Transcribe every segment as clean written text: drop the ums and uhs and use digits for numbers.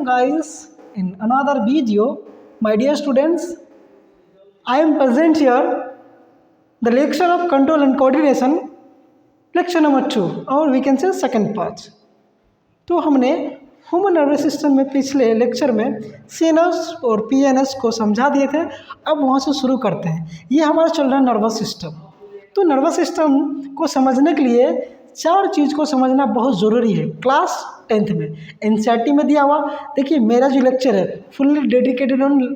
Welcome guys in another video. My dear students, I am present here the lecture of control and coordination, lecture number 2 or we can say second part. तो हमने human nervous system में पिछले lecture में CNS और PNS को समझा दिए थे। अब वहाँ से शुरू करते हैं। ये हमारा चल रहा है नर्वस सिस्टम। तो नर्वस सिस्टम को समझने के लिए चार चीज़ को समझना बहुत ज़रूरी है। क्लास 10th में एनसीईआरटी में दिया हुआ, देखिए मेरा जो लेक्चर है फुल्ली डेडिकेटेड ऑन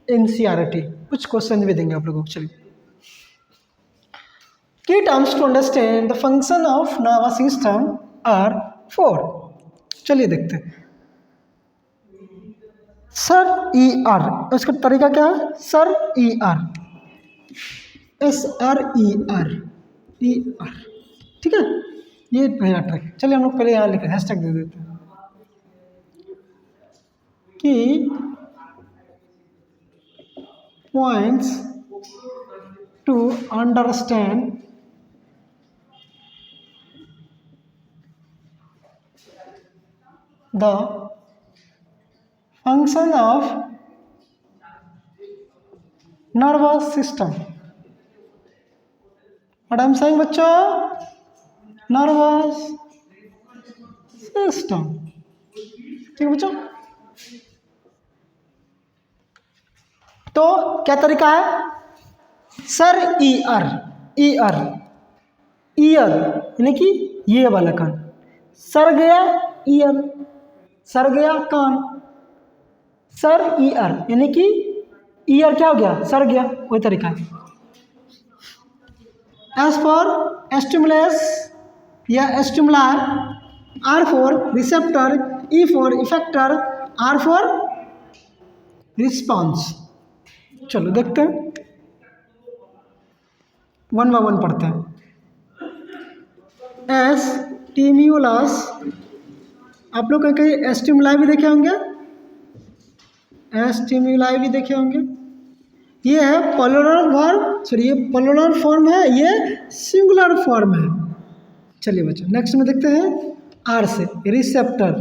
एनसीईआरटी, कुछ क्वेश्चन भी देंगे आप लोगों को। चलिए, key terms to understand the function of nervous system are 4। चलिए देखते हैं। सर ई आर, उसका तरीका क्या है? Sir E are, S R E R, E are, ठीक है, ये पहला ट्रैक। चलिए हम लोग पहले यहाँ लिखे हैशटैग दे देते हैं कि points to understand the function of nervous system. What I am saying बच्चों? नर्वस सिस्टम, ठीक है बच्चों। तो क्या तरीका है? Sir E R, E R, ear यानी कि ये वाला कान, सर गया ईयर, सर गया कान, सर ई आर यानी कि ईयर क्या हो गया? सर गया, वही तरीका है। एस फॉर स्टिमुलस या स्टिमुलर, R for receptor, E for effector, R for response. चलो देखते हैं, वन बाय वन पढ़ते हैं। स्टिमुलस, आप लोग कहीं स्टिमुलाई भी देखे होंगे, स्टिमुलाई भी देखे होंगे। ये है पोलर फॉर्म, सॉरी ये पोलर फॉर्म है, ये सिंगुलर फॉर्म है। चलिए बच्चों नेक्स्ट में देखते हैं आर से, रिसेप्टर।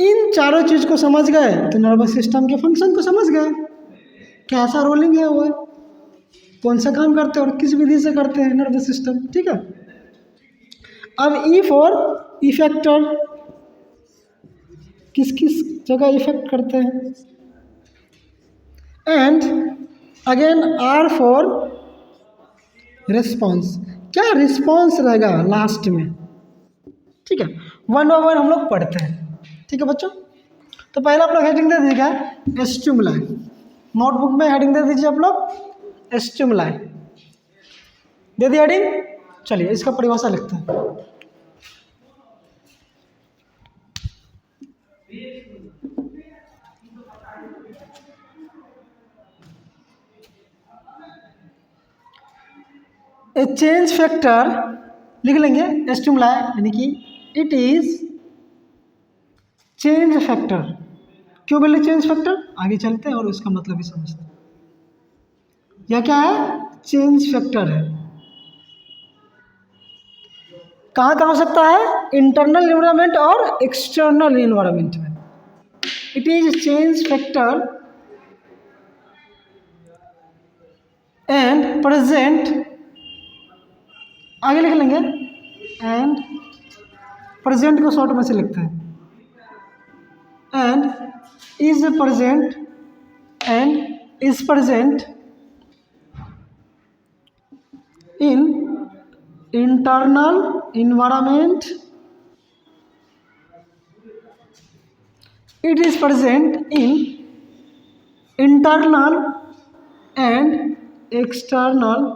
इन चारों चीज को समझ गए तो नर्वस सिस्टम के फंक्शन को समझ गए, कैसा रोलिंग है वो, कौन सा काम करते हैं और किस विधि से करते हैं नर्वस सिस्टम, ठीक है। अब ई फॉर इफेक्टर, किस किस जगह इफेक्ट करते हैं। And again R for response, क्या रिस्पॉन्स रहेगा लास्ट में, ठीक है। वन बाय वन हम लोग पढ़ते हैं, ठीक है बच्चों। तो पहले आप लोग हेडिंग दे दीजिएगा स्टिमुलाई, नोटबुक में हेडिंग दे दीजिए आप लोग स्टिमुलाई, दे दी हेडिंग। चलिए इसका परिभाषा लिखते हैं। ए चेंज फैक्टर लिख लेंगे स्टिमुलाई यानी कि इट इज चेंज फैक्टर। क्यों बोले चेंज फैक्टर? आगे चलते हैं और उसका मतलब भी समझते हैं। यह क्या है? चेंज फैक्टर है। कहाँ कहाँ हो सकता है? इंटरनल इन्वायरमेंट और एक्सटर्नल इन्वायरमेंट में। It is change factor and present, आगे लिख लेंगे एंड, प्रेजेंट को शॉर्ट में से लिखते हैं, and is present, and is present in internal environment, it is present in internal and external,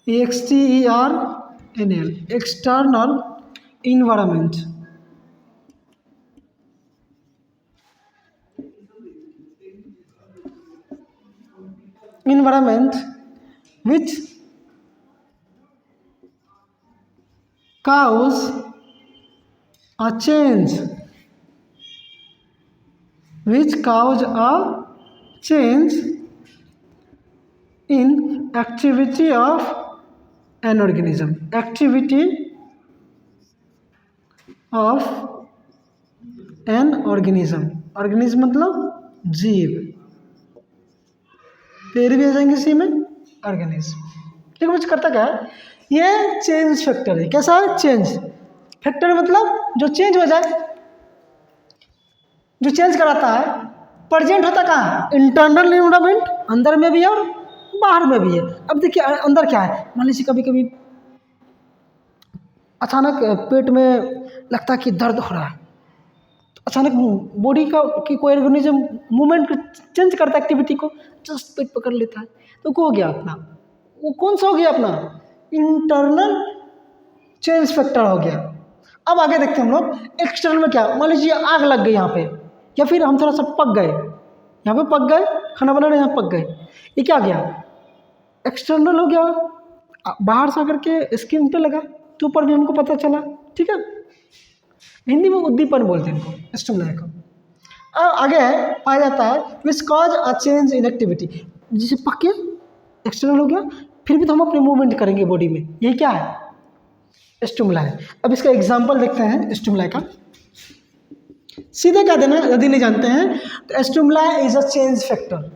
external, external environment. Environment which cause a change, which cause a change in activity of an organism, activity of an organism, organism मतलब जीव, फिर भी आ जाएंगे सी में organism. ठीक है बच्चे, करता क्या है, ये चेंज फैक्टर है। कैसा है, चेंज फैक्टर मतलब जो चेंज हो जाए, जो चेंज कराता है। प्रेजेंट होता कहाँ है, इंटरनल इन्वायरमेंट, अंदर में भी है और बाहर में भी है। अब देखिए अंदर क्या है, मान लीजिए कभी कभी अचानक पेट में लगता है कि दर्द हो रहा है, तो अचानक बॉडी का कि कोई ऑर्गेनिज्म मूवमेंट चेंज करता है, एक्टिविटी को जस्ट पेट पकड़ लेता है, तो वो हो गया अपना, वो कौन सा हो गया अपना, इंटरनल चेंज फैक्टर हो गया। अब आगे देखते हैं हम लोग एक्सटर्नल में क्या, मान लीजिए आग लग गई यहाँ पे, या फिर हम थोड़ा सा पक गए, यहाँ पे पक गए, खाना बना रहे यहाँ पक गए, ये क्या गया, एक्सटर्नल हो गया। बाहर से आकर के स्किन पे लगा तो ऊपर भी हमको पता चला। ठीक है, हिंदी में उद्दीपन बोलते हैं इनको, स्टिमुलाई को। आगे पाया जाता है which cause a change in activity, जिसे पक के एक्सटर्नल हो गया, फिर भी तो हम अपने मूवमेंट करेंगे बॉडी में, ये क्या है, स्टिमुलाई। अब इसका एग्जांपल देखते हैं स्टिमुलाई का, सीधे क्या देना यदि नहीं जानते हैं तो stimuli is a change factor,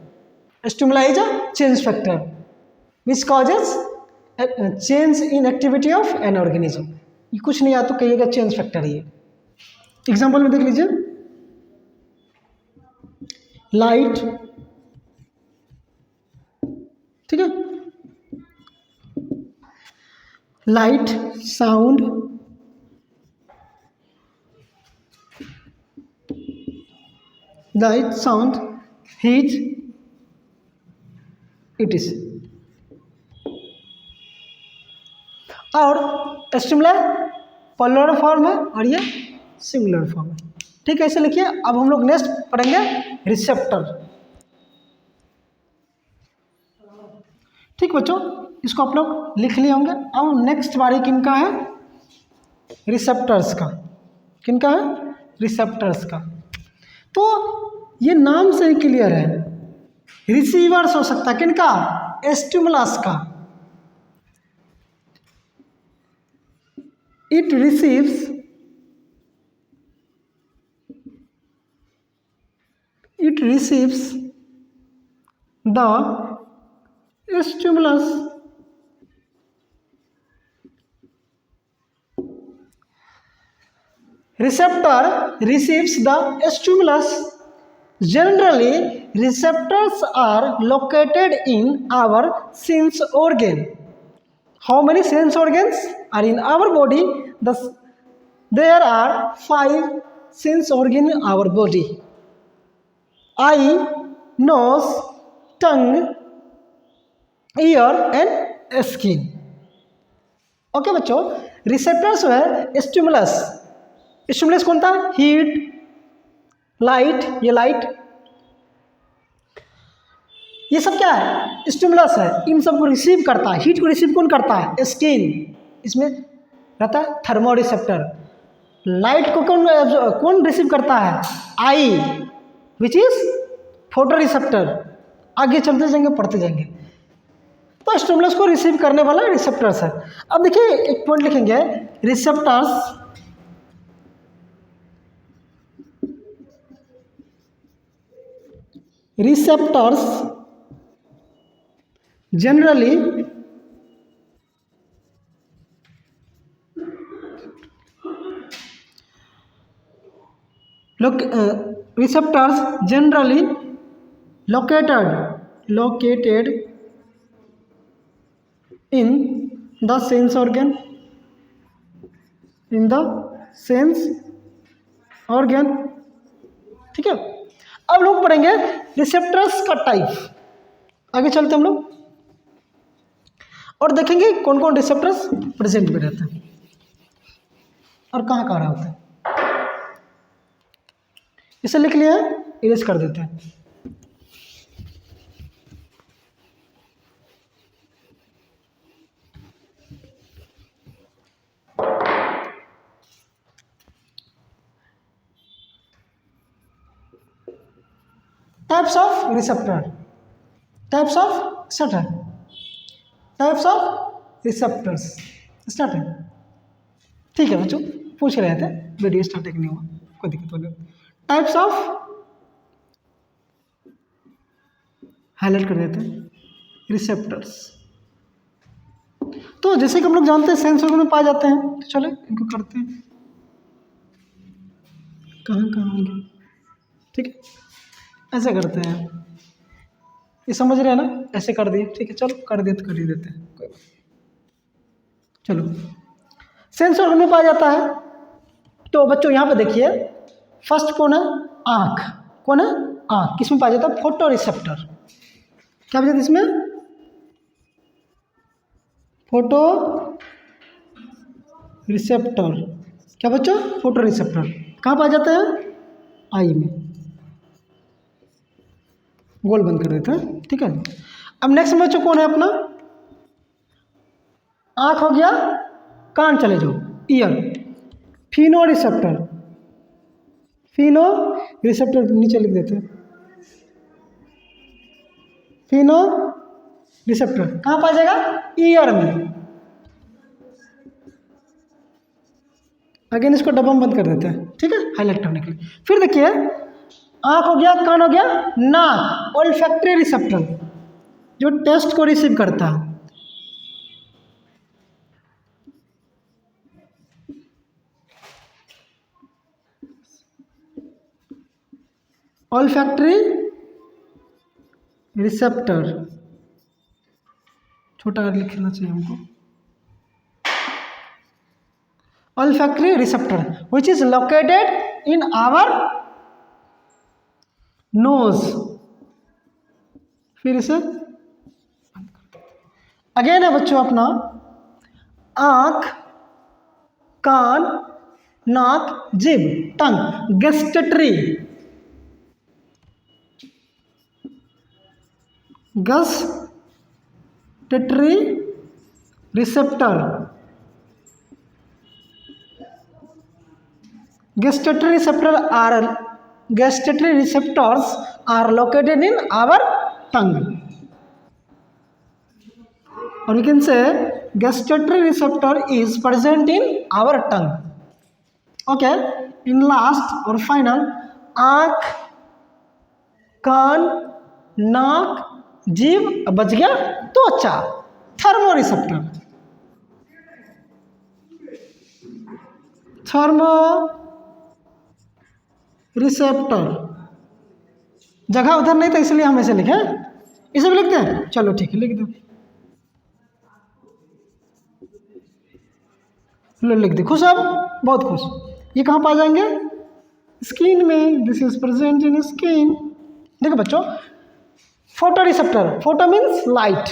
stimuli is a change factor which causes change in activity of an organism. ये कुछ नहीं आता तो कहिएगा चेंज फैक्टर ही है। एग्जांपल में देख लीजिए, लाइट, ठीक है, light, sound, light, sound, heat, it is. और स्टिमुलाई पोलर फॉर्म है और ये सिंगुलर फॉर्म है। ठीक है, ऐसे लिखिए। अब हम लोग नेक्स्ट पढ़ेंगे रिसेप्टर। ठीक बच्चों, इसको आप लोग लिख लिए होंगे। अब नेक्स्ट बारी किनका है, रिसेप्टर्स का। किनका है, रिसेप्टर्स का। तो ये नाम से ही क्लियर है, रिसीवर्स हो सकता है किनका, स्टिमुलस का। It receives, it receives the stimulus receptor receives the stimulus. Generally receptors are located in our sense organ. How many sense organs are in our body? There are 5 sense organs in our body: eye, nose, tongue, ear and skin. Okay बच्चों, receptors है stimulus. Stimulus कौन था, heat, light, ये light, ये सब क्या है, stimulus है। इन सब को रिसीव करता है। हीट को रिसीव कौन करता है, स्किन, इसमें रहता है थर्मो रिसेप्टर। लाइट को कौन रिसीव करता है, आई, विच इज फोटो रिसेप्टर। आगे चलते जाएंगे, पढ़ते जाएंगे। तो स्टिमुलस को रिसीव करने वाला रिसेप्टर्स है। अब देखिए एक पॉइंट लिखेंगे, receptors generally receptors generally located in the sense organ, in the sense organ। ठीक है, अब लोग पढ़ेंगे रिसेप्टर्स का टाइप। आगे चलते हम लोग और देखेंगे कौन कौन रिसेप्टर्स प्रेजेंट में रहते हैं और कहाँ कहाँ रहते हैं। इसे लिख लिया, इरेज कर देते हैं। Types of receptor, types of receptor, types of receptors. Start है, ठीक है बच्चों, पूछ रहे थे, वीडियो स्टार्ट नहीं हुआ, कोई दिक्कत वाली। टाइप्स ऑफ, हाईलाइट कर देते हैं, रिसेप्टर्स। तो जैसे कि हम लोग जानते हैं सेंस ऑर्गन में पाए जाते हैं, तो चलो इनको करते हैं, कहाँ कहाँ होंगे, ठीक है, ऐसे करते हैं, ये समझ रहे हैं ना, ऐसे कर दिए, ठीक है, चलो कर दिए तो कर ही देते हैं, कोई बात। चलो सेंस ऑर्गन में पाया जाता है, तो बच्चों यहाँ पे देखिए, फर्स्ट कौन है, आँख, कौन है, आँख, किसमें पाया जाता है, फोटो रिसेप्टर, क्या पाया जाता है इसमें, फोटो रिसेप्टर, क्या बच्चों, फोटो रिसेप्टर, कहाँ पाया जाता है, आई में, गोल बंद कर देते हैं, ठीक है। अब नेक्स्ट बच्चों कौन है अपना, आँख हो गया, कान चले जाओ, year, Fino receptor, Fino receptor नीचे लिख देते हैं, फिनो रिसेप्टर कहाँ पाया जाएगा, ईयर में, अगेन इसको डब्बा में बंद कर देते हैं, ठीक है, हाईलाइट करने के लिए। फिर देखिए, आँख हो गया, कान हो गया, नाक, ओल्फैक्टरी रिसेप्टर, जो टेस्ट को रिसीव करता है, ओल्फैक्टरी रिसेप्टर, छोटा लिखना चाहिए हमको, olfactory receptor which is located in our nose. फिर इसे अगेन है बच्चों अपना, आँख, कान, नाक, जिभ, tongue, gustatory, gustatory receptor, gustatory receptors are located in our tongue, or we can say gustatory receptor is present in our tongue. Okay, in last or final, आँख, कान, नाक, जीभ बच गया त्वचा, थर्मो रिसेप्टर, थर्मो रिसेप्टर, जगह उधर नहीं था इसलिए हम ऐसे लिखे, इसे भी लिखते हैं, चलो ठीक है लिख दो, लो लिख दे, खुश अब, बहुत खुश। ये कहाँ पाए जाएंगे, स्किन में, this is present in skin. देखो बच्चों, photo receptor, photo means light,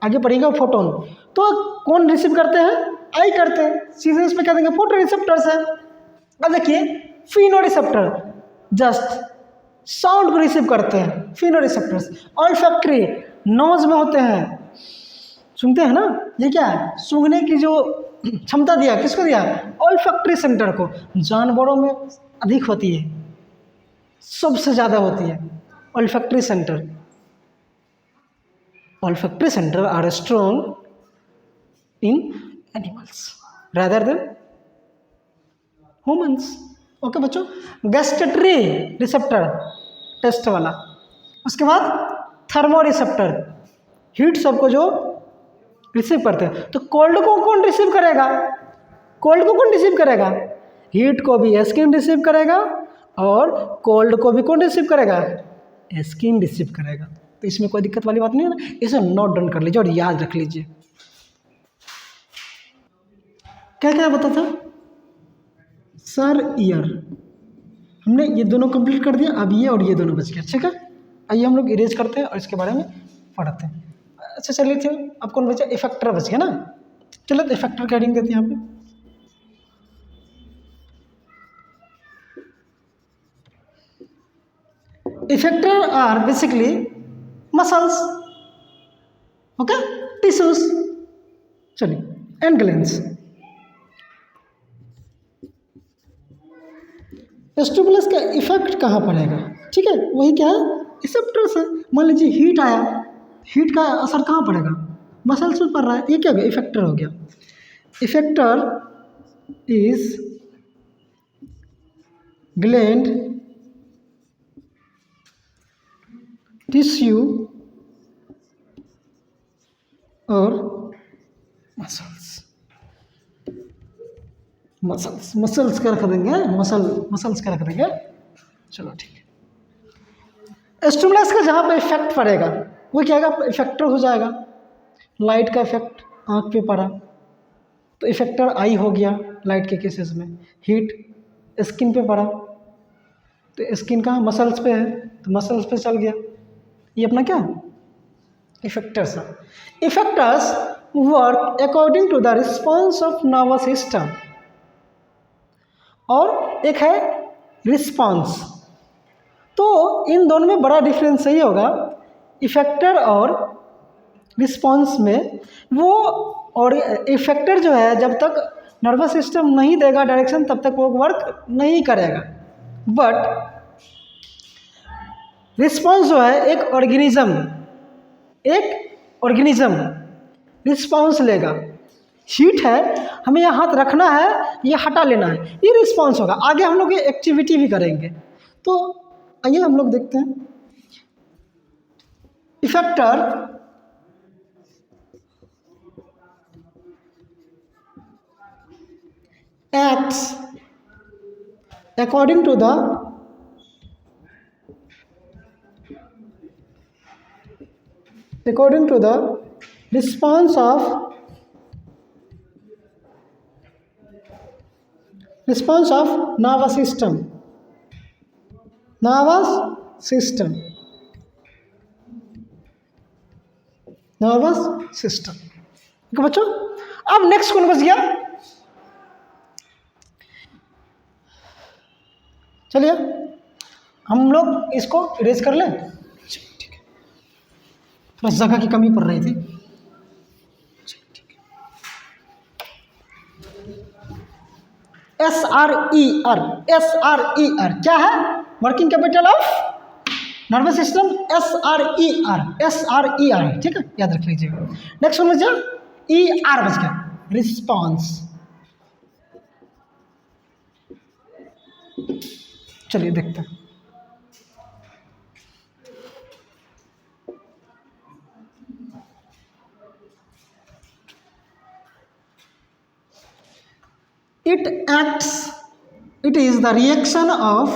आगे पढ़ेगा फोटोन, तो कौन रिसीव करते हैं, आई करते हैं, सीधे इसमें क्या देंगे, फोटो रिसेप्टर्स है। अब देखिए फिनो रिसेप्टर, जस्ट साउंड को रिसीव करते हैं, फिनो रिसेप्टर्स। ऑल्फैक्टरी, नोज में होते हैं, सुनते हैं ना, ये क्या है, सूंघने की जो क्षमता दिया, किसको दिया, ऑल्फैक्टरी सेंटर को, जानवरों में अधिक होती है, सबसे ज़्यादा होती है olfactory centre. Olfactory centre are strong in animals rather than humans. Okay बच्चों, गस्टेटरी रिसेप्टर, टेस्ट वाला। उसके बाद थर्मो रिसेप्टर, हीट सबको जो रिसीव करते हैं। तो कोल्ड को कौन रिसीव करेगा, कोल्ड को कौन रिसीव करेगा, हीट को भी स्किन रिसीव करेगा और कोल्ड को भी कौन रिसीव करेगा, स्किन रिसीव करेगा। तो इसमें कोई दिक्कत वाली बात नहीं है ना, इसे नोट डाउन कर लीजिए और याद रख लीजिए। क्या क्या बता था, सर ईयर, हमने ये दोनों कंप्लीट कर दिया, अब ये और ये दोनों बच गया, ठीक है। आइए हम लोग इरेज करते हैं और इसके बारे में पढ़ते हैं। अच्छा चलिए, चलो अब कौन बचा, इफेक्टर बच गया ना, चलो तो इफेक्टर की हेडिंग देते हैं यहाँ पे। Effector are basically muscles, okay, tissues, चलिए, एंड ग्लैंड्स। स्टिमुलस का इफेक्ट कहाँ पड़ेगा, ठीक है, वही क्या है, रिसेप्टर्स है। मान लीजिए हीट आया, हीट का असर कहाँ पड़ेगा, मसल्स में पड़ रहा है, ये क्या हो गया, इफेक्टर हो गया। इफेक्टर इज ग्लैंड टिश्यू और मसल्स का रख देंगे, मसल्स का रख देंगे। चलो ठीक है। स्टिमुलस का जहाँ पे इफेक्ट पड़ेगा वो क्या होगा, इफेक्टर हो जाएगा। लाइट का इफेक्ट आँख पे पड़ा तो इफेक्टर आई हो गया लाइट के केसेस में। हीट स्किन पे पड़ा तो स्किन का मसल्स पे है तो मसल्स पे चल गया, ये अपना क्या इफेक्टर्स है। Effectors work according to the response of nervous system, और एक है रिस्पॉन्स। तो इन दोनों में बड़ा डिफरेंस यही होगा, इफेक्टर और रिस्पॉन्स में। वो और इफेक्टर जो है जब तक नर्वस सिस्टम नहीं देगा डायरेक्शन तब तक वो वर्क नहीं करेगा, बट रिस्पॉन्स जो है एक ऑर्गेनिज्म रिस्पॉन्स लेगा। हीट है, हमें यहाँ हाथ रखना है, ये हटा लेना है, ये रिस्पॉन्स होगा। आगे हम लोग ये एक्टिविटी भी करेंगे, तो आइए हम लोग देखते हैं। Effector acts according to the response of nervous system। ठीक है बच्चों। अब नेक्स्ट कौन बच गया, चलिए हम लोग इसको इरेज कर लें। ठीक है, थोड़ा जगह की कमी पड़ रही थी। SRER क्या है, working capital of nervous system. SRER ठीक है, याद रख लीजिएगा। नेक्स्ट वन बच गया, ER बच गया, रिस्पॉन्स। चलिए देखते हैं। it is the reaction of,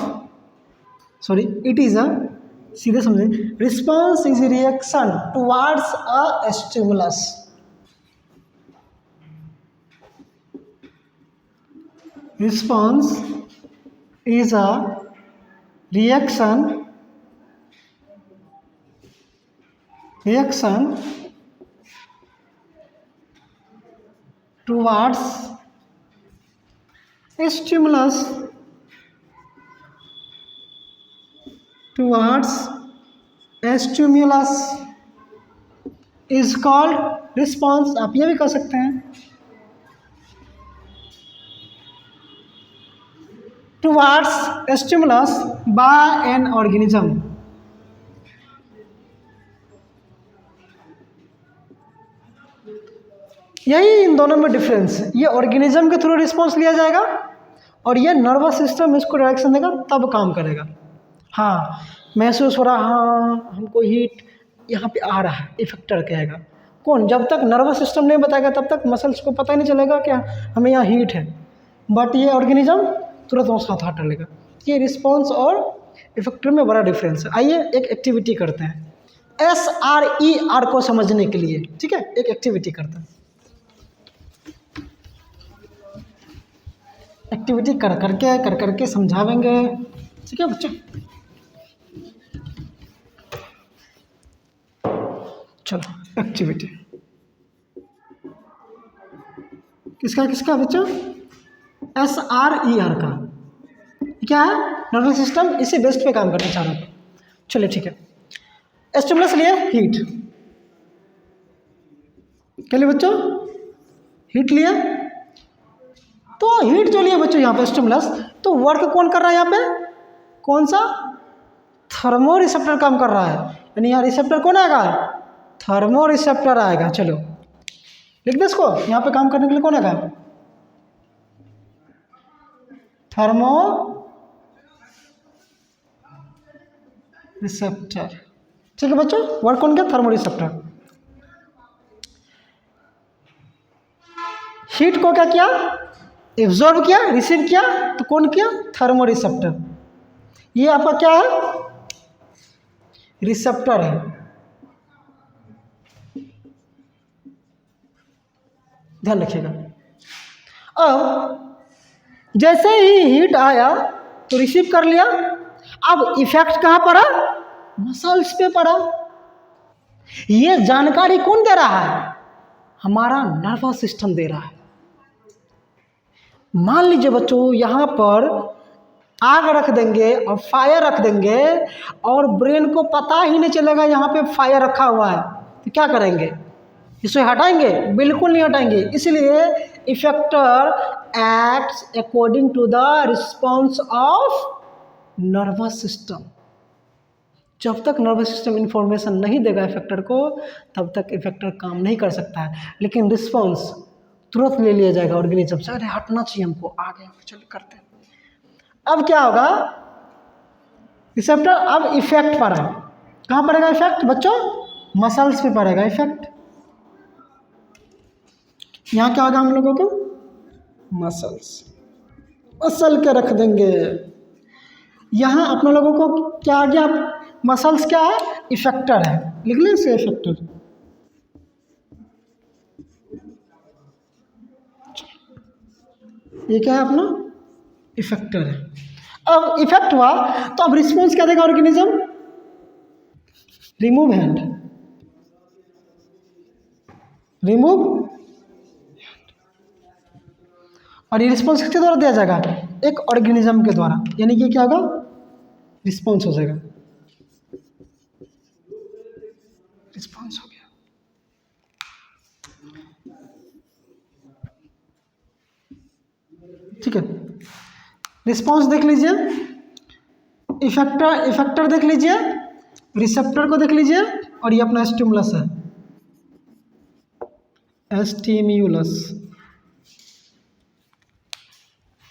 it is a, सीधे समझे, response is reaction towards a stimulus. Response is a reaction towards a stimulus is called response। आप ये भी कह सकते हैं towards a stimulus by an organism। यही इन दोनों में डिफरेंस है। ये ऑर्गेनिज्म के थ्रू रिस्पॉन्स लिया जाएगा और ये नर्वस सिस्टम इसको डायरेक्शन देगा तब काम करेगा। हाँ, महसूस हो रहा, हाँ हमको हीट यहाँ पे आ रहा है, इफेक्टर कहेगा। कौन, जब तक नर्वस सिस्टम नहीं बताएगा तब तक मसल्स को पता ही नहीं चलेगा क्या हमें यहाँ हीट है, बट ये ऑर्गेनिज्म तुरंत वो साथ हाथ डालेगा। ये रिस्पॉन्स और इफेक्टर में बड़ा डिफरेंस है। आइए एक एक्टिविटी करते हैं SRER को समझने के लिए। ठीक है, एक एक्टिविटी करते हैं। एक्टिविटी कर करके समझावेंगे। ठीक है बच्चों, चलो एक्टिविटी किसका बच्चों, SRER का क्या है, नर्वस सिस्टम, इसी बेस्ट पे काम करना चाह रहा हूँ। चलिए ठीक है, स्टिमुलस लिए हीट, क्या लिए बच्चों, हीट लिए। तो हीट जो लिए बच्चों यहाँ पे स्टिमुलस, तो वर्क कौन कर रहा है यहाँ पे, कौन सा, थर्मो रिसेप्टर काम कर रहा है। यानी यहाँ रिसेप्टर कौन आएगा, थर्मो रिसेप्टर आएगा। चलो लिख दे इसको। यहाँ पे काम करने के लिए कौन है? Thermo receptor. ठीक है बच्चों, वर्ड कौन किया? Thermo receptor. हीट को क्या किया? एब्जॉर्ब किया, रिसीव किया, तो कौन किया? Thermo receptor. ये आपका क्या है? रिसेप्टर है। ध्यान रखिएगा। अब जैसे ही हीट आया तो रिसीव कर लिया। अब इफेक्ट कहाँ पड़ा? मसल्स पे पड़ा। ये जानकारी कौन दे रहा है? हमारा नर्वस सिस्टम दे रहा है। मान लीजिए बच्चों, यहाँ पर आग रख देंगे और फायर रख देंगे और ब्रेन को पता ही नहीं चलेगा यहाँ पे फायर रखा हुआ है, तो क्या करेंगे? इसे हटाएंगे? बिल्कुल नहीं हटाएंगे। इसलिए effector acts according to the response of nervous system. जब तक नर्वस सिस्टम इंफॉर्मेशन नहीं देगा इफेक्टर को, तब तक इफेक्टर काम नहीं कर सकता है। लेकिन रिस्पॉन्स तुरंत ले लिया जाएगा ऑर्गेनिज्म से, अरे हटना चाहिए हमको, आ गया, चलिए करते हैं। अब क्या होगा? रिसेप्टर अब इफेक्ट पड़ा। कहाँ पड़ेगा इफेक्ट बच्चों? मसल्स पे पड़ेगा इफेक्ट। यहाँ क्या होगा हम लोगों को? मसल्स। मसल के रख देंगे। यहाँ अपने लोगों को क्या आ गया? मसल्स क्या है? इफेक्टर है। लिख लें इसे, इफेक्टर। ये क्या है अपना? इफेक्टर है। अब इफेक्ट हुआ तो अब रिस्पॉन्स क्या देगा ऑर्गेनिज्म? Remove hand, remove. और ये रिस्पॉन्स किसके द्वारा दिया जाएगा? एक ऑर्गेनिज्म के द्वारा। यानी कि क्या होगा? रिस्पॉन्स हो जाएगा। रिस्पॉन्स हो गया। ठीक है, रिस्पॉन्स देख लीजिए, इफेक्टर देख लीजिए, रिसेप्टर को देख लीजिए, और ये अपना स्टिमुलस है, स्टिम्युलस।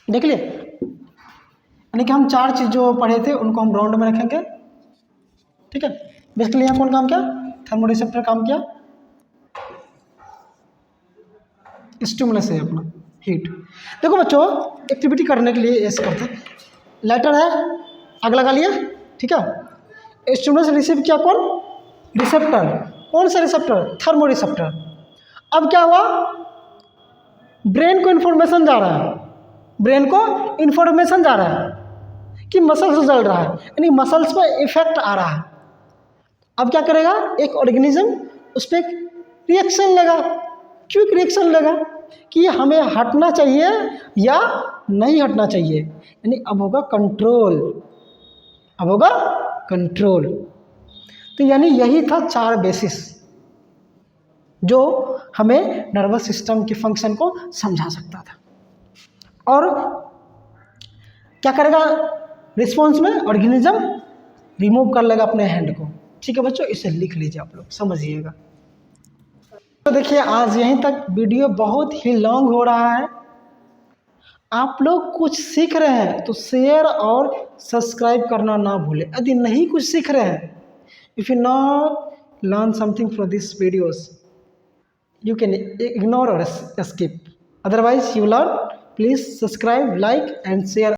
देख लिए? यानी कि हम 4 चीज़ जो पढ़े थे उनको हम राउंड में रखेंगे। ठीक है, बेसिकली यहाँ कौन काम किया? थर्मो रिसेप्टर काम किया। स्टिमुलस है अपना हीट। देखो बच्चों, एक्टिविटी करने के लिए ऐसे करते हैं। लाइटर है, आग लगा लिया, ठीक है। स्टिमुलस रिसीव किया कौन? रिसेप्टर। कौन सा रिसेप्टर? Thermo receptor. अब क्या हुआ? ब्रेन को इन्फॉर्मेशन जा रहा है, ब्रेन को इन्फॉर्मेशन जा रहा है कि मसल्स जल रहा है, यानी मसल्स पर इफेक्ट आ रहा है। अब क्या करेगा? एक ऑर्गेनिज्म उस पर रिएक्शन लेगा, क्विक रिएक्शन लेगा कि हमें हटना चाहिए या नहीं हटना चाहिए। यानी अब होगा कंट्रोल, अब होगा कंट्रोल। तो यानी यही था 4 बेसिस जो हमें नर्वस सिस्टम के फंक्शन को समझा सकता था। और क्या करेगा रिस्पॉन्स में? ऑर्गेनिज्म रिमूव कर लेगा अपने हैंड को। ठीक है बच्चों, इसे लिख लीजिए, आप लोग समझिएगा। तो देखिए, आज यहीं तक। वीडियो बहुत ही लॉन्ग हो रहा है। आप लोग कुछ सीख रहे हैं तो शेयर और सब्सक्राइब करना ना भूलें। यदि नहीं कुछ सीख रहे हैं, if you not learn something from this videos, you can ignore or skip. Otherwise, you learn. Please subscribe, like and share.